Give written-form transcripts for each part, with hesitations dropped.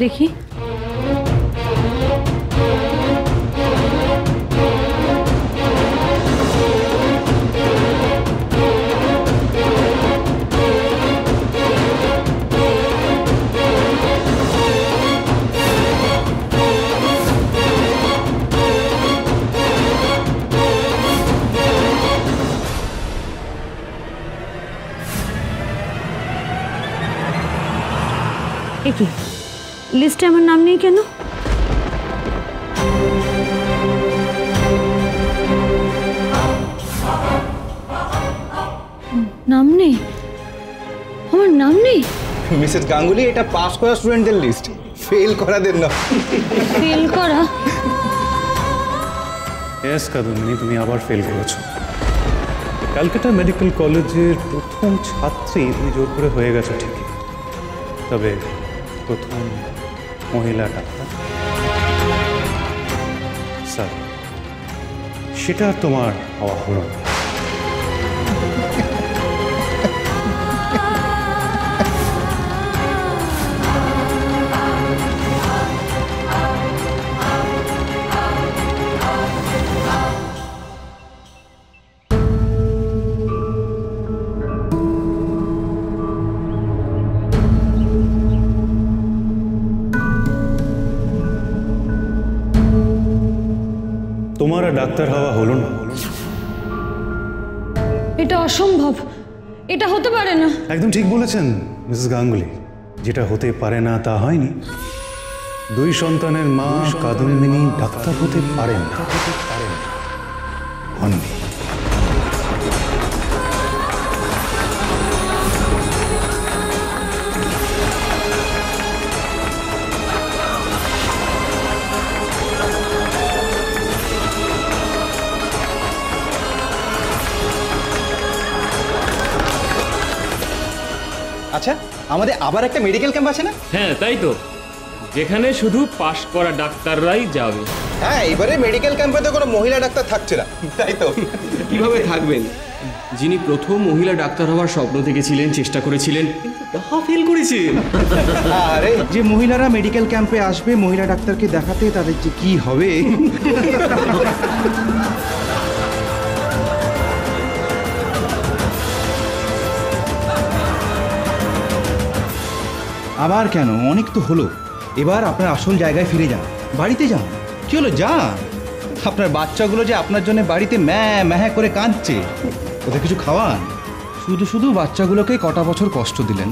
দেখি। কি লিস্টে আমার নাম নেই কেন? নাম নেই, আমার নাম নেই। মিসেস গাঙ্গুলি, এটা পাস করা স্টুডেন্টদের লিস্ট, ফেল করাদের না। ফেল করা? ইয়েস কাদম্বিনী, তুমি আবার ফেল করেছো। ক্যালকাটা মেডিকেল কলেজের প্রথম ছাত্রী তুমি জোর করে হয়ে গেছো ঠিকই, তবে প্রথম মহিলা ডাক্তার স্যার, সেটা তোমার হওয়া হলো না। তোমার ডাক্তার হওয়া হলো না। এটা অসম্ভব, এটা হতে পারে না। একদম ঠিক বলেছেন মিসেস গাঙ্গুলি, যেটা হতে পারে না তা হয়নি। দুই সন্তানের মা কাদম্বিনী ডাক্তার হতে পারেন না, হননি। আচ্ছা, আমাদের আবার একটা মেডিকেল ক্যাম্প আছে না? হ্যাঁ তাই তো, যেখানে শুধু পাশ করা ডাক্তাররাই যাবে। হ্যাঁ, এবারে মেডিকেল ক্যাম্পে তো কোনো মহিলা ডাক্তার থাকছে না, তাই তো? কিভাবে থাকবেন? যিনি প্রথম মহিলা ডাক্তার হওয়ার স্বপ্ন দেখেছিলেন, চেষ্টা করেছিলেন, কিন্তু তাও ফেল করেছেন। আরে যে মহিলারা মেডিকেল ক্যাম্পে আসবে মহিলা ডাক্তারকে দেখাতে, তাদের যে কি হবে। আবার কেন? অনেক তো হলো, এবার আপনার আসল জায়গায় ফিরে যান, বাড়িতে যান। কি হলো, যান। আপনার বাচ্চাগুলো যে আপনার জন্য বাড়িতে ম্যাঁ করে কাঁদছে, ওদের কিছু খাওয়ান। শুধু শুধু বাচ্চাগুলোকে কটা বছর কষ্ট দিলেন।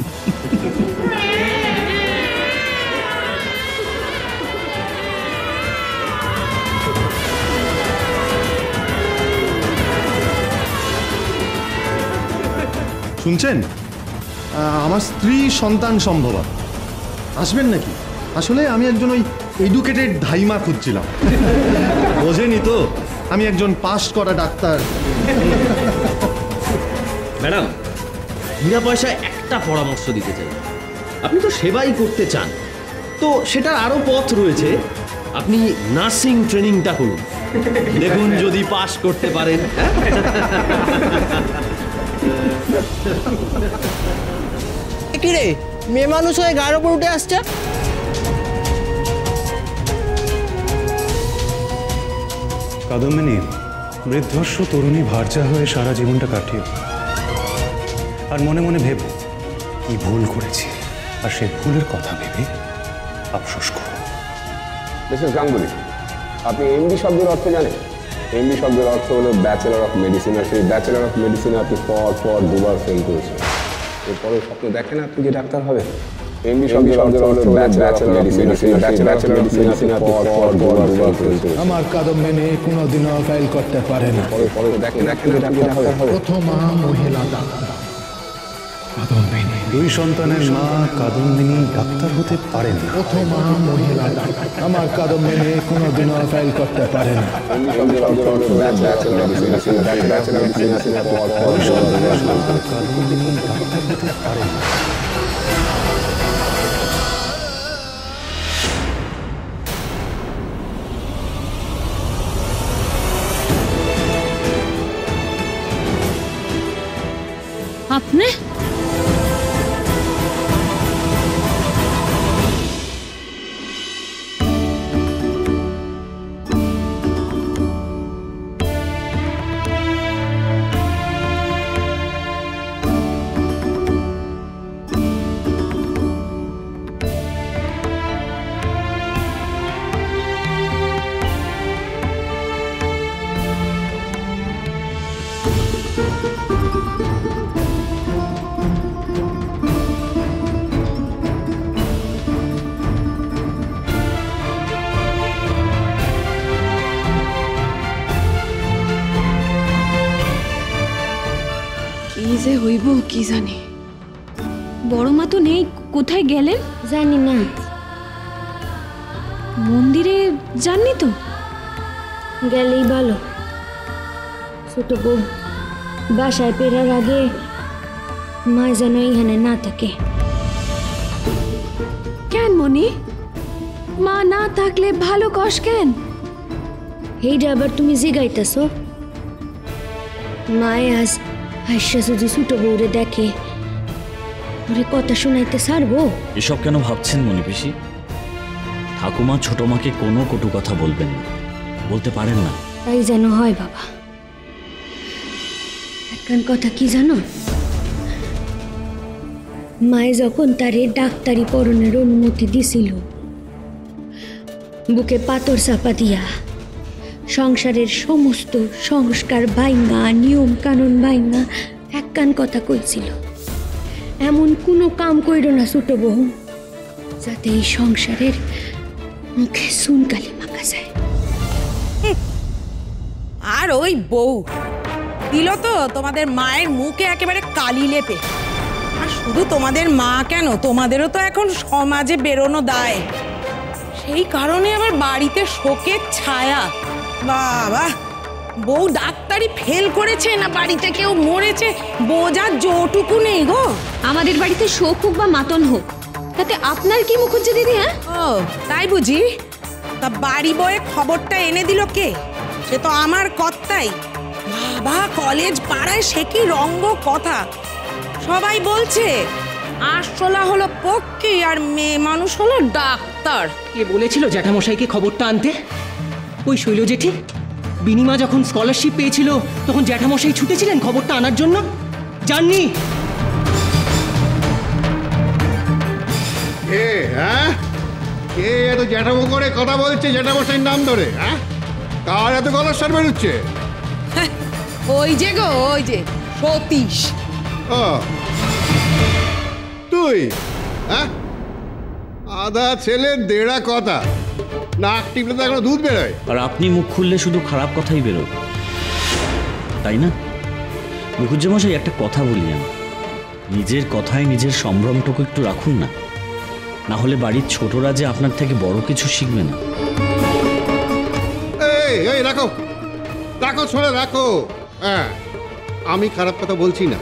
শুনছেন, আমার স্ত্রী সন্তান সম্ভবা আসবেন নাকি? আসলে আমি একজন ওই এডুকেটেড ধাইমা খুঁজছিলাম। বোঝেনি তো, আমি একজন পাস করা ডাক্তার। ম্যাডাম, বিনা পয়সায় একটা পরামর্শ দিতে চাই। আপনি তো সেবাই করতে চান, তো সেটার আরো পথ রয়েছে। আপনি নার্সিং ট্রেনিংটা করুন, দেখুন যদি পাস করতে পারেন। কি রে, মেয়ে মানুষ হয়ে গায়ের উপর উঠে আসছে? কাদম্বিনী, বৃদ্ধস্ব তরুণী ভার্যা হয়ে সারা জীবনটা কাটিয়ে আর মনে মনে ভেবো কি ভুল করেছি, আর সেই ভুলের কথা ভেবে আফসোস করো। মিসেস গাঙ্গুলি, আপনি এমডি শব্দের অর্থ জানেন? এমডি শব্দের অর্থ হলো ব্যাচেলর অফ মেডিসিন, আর সেই ব্যাচেলর অফ মেডিসিনে আপনি পর দুবার ফেল করেছেন। এরপরে স্বপ্ন দেখেন আপনি যে ডাক্তার হবেন। এমডি শব্দের অর্থ হলো bachelor of medicine, bachelor of মেডিসিনে আপনি পর দুবার ফেল করেছেন। আমার কাদম্বিনী কোনোদিনও ফেল করতে পারে না। পরে দেখেন যে ডাক্তার হবেন। প্রথম মহিলা ডাক্তার কাদম্বিনী। দুই সন্তানের মা কাদম্বিনী ডাক্তার হতে পারেন না, প্রথম মহিলা ডাক্তার। আমার কাদম্বিনী কোনোদিনও ফেল করতে পারে না। এমডি শব্দের অর্থ হলো bachelor of medicine, bachelor of মেডিসিনে পর কাদম্বিনী ডাক্তার হতে পারেন না। আপনি যে হইব কি জানি। বড় মা তো নেই, কোথায় গেলেন জানি না। মন্দিরে যাননি তো? গেলেই ভালো। ছোট বউ বাসায় ফেরার আগে মা যেন এখানে না থাকে। কেন মনি, মা না থাকলে ভালো কষ কেন? এইটা আবার তুমি জিগাইতেছ? মায়ে আজ হাসা যদি ছোট বউরে দেখে ওরে কথা শোনাইতে ছাড়বো? এসব কেন ভাবছেন মনি পিসি? ঠাকুমা ছোট মাকে কোনো কটু কথা বলবেন না, বলতে পারেন না। তাই যেন হয় বাবা। একখান কথা কি জানো, মায়ে যখন তারে ডাক্তারি পড়ানোর অনুমতি দিছিল, বুকে পাথর চাপা দিয়া সংসারের সমস্ত সংস্কার ভাইঙ্গা, নিয়ম কানুন ভাইঙ্গা একখান কথা কইছিল, এমন কোনো কাম কইরো না ছোট বউ যাতে এই সংসারের মুখে সুনকালি মাখা যায়। আর ওই বউ দিল তো তোমাদের মায়ের মুখে একেবারে কালি লেপে। আর শুধু তোমাদের মা কেন, তোমাদেরও তো এখন সমাজে বেরোনো দায়। সেই কারণে আবার বাড়িতে শোকের ছায়া। বাবা, বউ ডাক্তারি ফেল করেছে না বাড়িতে কেউ মরেছে বোঝার জোটুকু নেই গো। আমাদের বাড়িতে শোক হোক বা মাতন হোক, তাতে আপনার কি মুখ হচ্ছে দিদি? হ্যাঁ, ও তাই বুঝি? তা বাড়ি বয়ে খবরটা এনে দিল কে? সে তো আমার কর্তাই। বাবা, কলেজ পাড়ায় সে কি রঙ্গ কথা। সবাই বলছে আরশোলা হলো পক্ষী আর মেয়ে মানুষ হলো ডাক্তার। কে বলেছিল জ্যাঠামশাইকে খবরটা আনতে? ওই শৈল জেঠি। বিনিমা যখন স্কলারশিপ পেয়েছিল তখন জ্যাঠামশাই ছুটেছিলেন খবরটা আনার জন্য। জাননি? কে? হ্যাঁ, কে এত জ্যাঠামো করে কথা বলছে জ্যাঠামশাইয়ের নাম ধরে? হ্যাঁ, কার এত গলার স্বর বেরোচ্ছে? ওই যে গো, ওই যে সতীশ। ও তুই? হ্যাঁ, আধা ছেলে দেড়া কথা, নাক টিপলে তো এখনো দুধ বেরোয়। আর আপনি মুখ খুললে শুধু খারাপ কথাই বেরোয়, তাই না? মুখুজ্জেমশাই, একটা কথা বলি আমি, নিজের কথায় নিজের সম্ভ্রমটুকু একটু রাখুন না, না হলে বাড়ির ছোটরা যে আপনার থেকে বড় কিছু শিখবে না। এই রাখো রাখো, শোনে রাখো। হ্যাঁ, আমি খারাপ কথা বলছি না,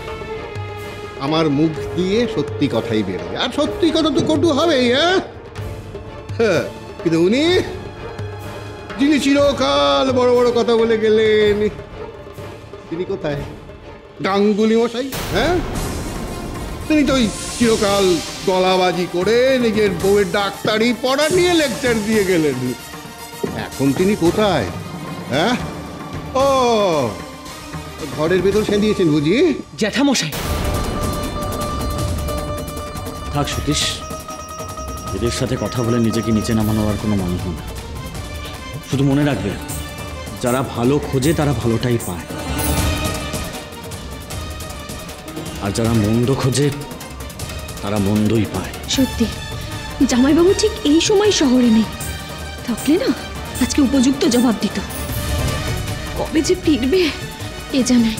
আমার মুখ দিয়ে সত্যি কথাই বেরোয়, আর সত্যি কথা তো কটু হবেই। হ্যাঁ, কিন্তু উনি যিনি চিরকাল বড় বড় কথা বলে গেলেন, তিনি কোথায়? গাঙ্গুলি মশাই। হ্যাঁ, তিনি তো ওই চিরকাল গলাবাজি করে নিজের বউয়ের ডাক্তারি পড়া নিয়ে লেকচার দিয়ে গেলেন। এখন তিনি কোথায়? হ্যাঁ, ও ঘরের ভেতর সে দিয়েছেন বুঝি? জ্যাঠামশাই। থাক সতীশ, এদের সাথে কথা বলে নিজেকে নিচে নামানোর আর কোনো মানে হয় না। শুধু মনে রাখবে, যারা ভালো খোঁজে তারা ভালোটাই পায়, আর যারা মন্দ খোঁজে তারা মন্দই পায়। সত্যি জামাইবাবু ঠিক এই সময় শহরে নেই, থাকলে না আজকে উপযুক্ত জবাব দিত। কবে যে ফিরবে কে জানে।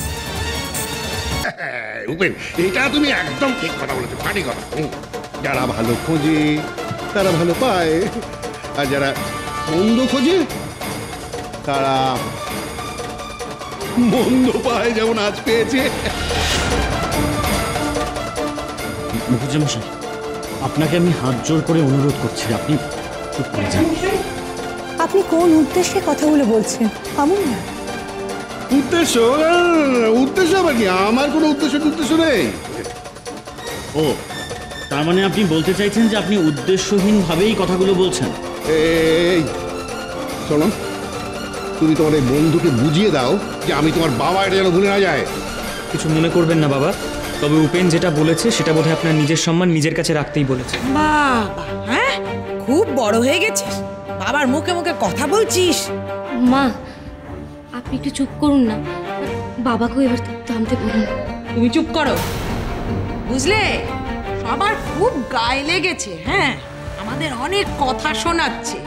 রূপেন, এটা তুমি একদম ঠিক কথা বলেছো, খাঁটি কথা। যারা ভালো খোঁজে তারা ভালো পায়, আর যারা মন্দ খোঁজে তারা মন্দ পায়, যেমন আজ পেয়েছে। মুখুজ্জেমশাই, আপনাকে আমি হাত জোর করে অনুরোধ করছি, আপনি চুপ করে যান। আপনি কোন উদ্দেশ্যে কথাগুলো বলছেন? আমন না। উদ্দেশ্য? উদ্দেশ্য আবার কি? আমার কোনো উদ্দেশ্য নেই। ও, তার মানে আপনি বলতে চাইছেন যে আপনি উদ্দেশ্যহীনভাবেই কথাগুলো বলছেন? এই শোনো, তুমি তোমার এই বন্ধুকে বুঝিয়ে দাও যে আমি তোমার বাবা, এটা যেন ভুলে না যায়। কিছু মনে করবেন না বাবা, তবে উপেন যেটা বলেছে সেটা বোধহয় আপনার নিজের সম্মান নিজের কাছে রাখতেই বলেছে। বাবা, হ্যাঁ, খুব বড় হয়ে গেছিস, বাবার মুখে মুখে কথা বলছিস। মা, আপনি একটু চুপ করুন না, বাবাকেও এবার থামতে বলুন। তুমি চুপ করো, বুঝলে? সবার খুব গায়ে লেগেছে। হ্যাঁ, আমাদের অনেক কথা শোনাচ্ছে।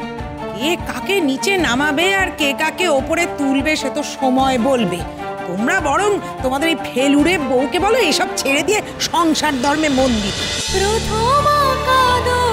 কে কাকে নিচে নামাবে আর কে কাকে ওপরে তুলবে সে তো সময় বলবে। তোমরা বরং তোমাদের এই ফেলুরে বউকে বলো এসব ছেড়ে দিয়ে সংসার ধর্মে মন দিতে। প্রথম কাদো